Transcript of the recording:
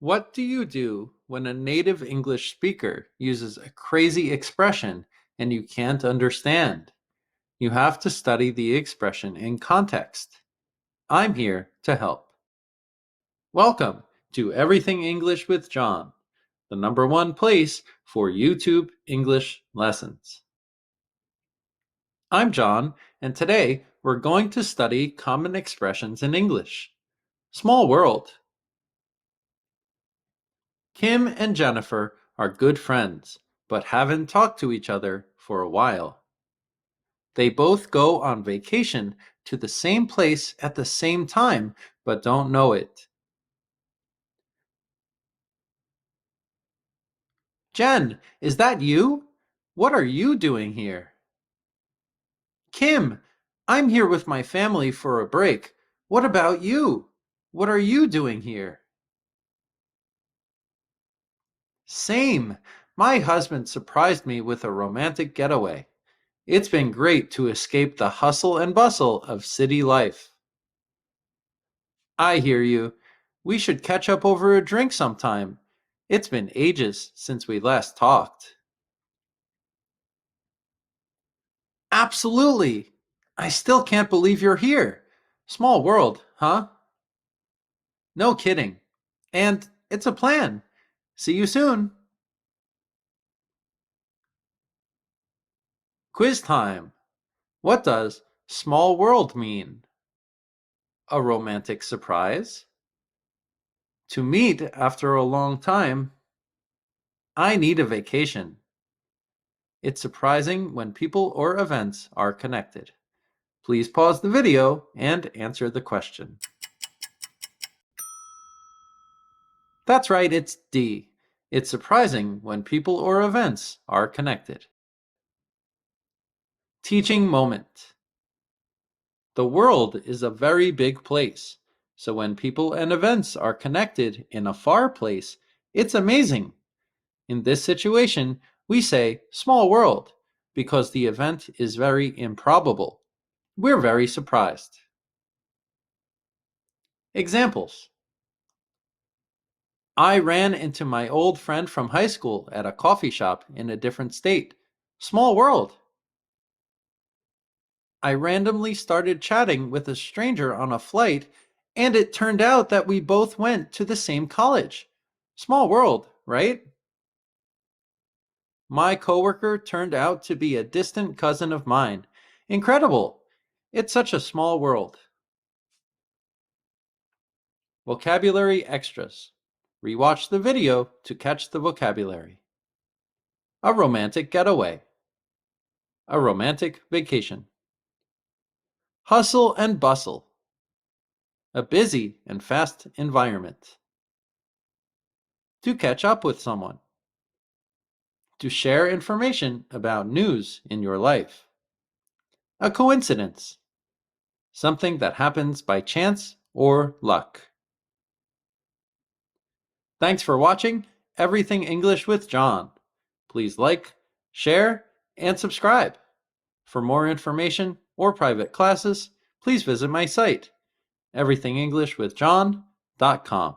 What do you do when a native English speaker uses a crazy expression and you can't understand? You have to study the expression in context. I'm here to help. Welcome to Everything English with John, the #1 place for YouTube English lessons. I'm John, and today we're going to study common expressions in English. Small world. Kim and Jennifer are good friends, but haven't talked to each other for a while. They both go on vacation to the same place at the same time, but don't know it. Jen, is that you? What are you doing here? Kim, I'm here with my family for a break. What about you? What are you doing here? Same. My husband surprised me with a romantic getaway. It's been great to escape the hustle and bustle of city life. I hear you. We should catch up over a drink sometime. It's been ages since we last talked. Absolutely. I still can't believe you're here. Small world, huh? No kidding. And it's a plan. See you soon. Quiz time. What does small world mean? A romantic surprise? To meet after a long time? I need a vacation. It's surprising when people or events are connected. Please pause the video and answer the question. That's right, it's D. It's surprising when people or events are connected. Teaching moment. The world is a very big place, so when people and events are connected in a far place, it's amazing. In this situation, we say small world because the event is very improbable. We're very surprised. Examples. I ran into my old friend from high school at a coffee shop in a different state. Small world. I randomly started chatting with a stranger on a flight, and it turned out that we both went to the same college. Small world, right? My coworker turned out to be a distant cousin of mine. Incredible! It's such a small world. Vocabulary extras. Rewatch the video to catch the vocabulary. A romantic getaway. A romantic vacation. Hustle and bustle. A busy and fast environment. To catch up with someone. To share information about news in your life. A coincidence. Something that happens by chance or luck. Thanks for watching Everything English with John. Please like, share, and subscribe. For more information or private classes, please visit my site, everythingenglishwithjohn.com.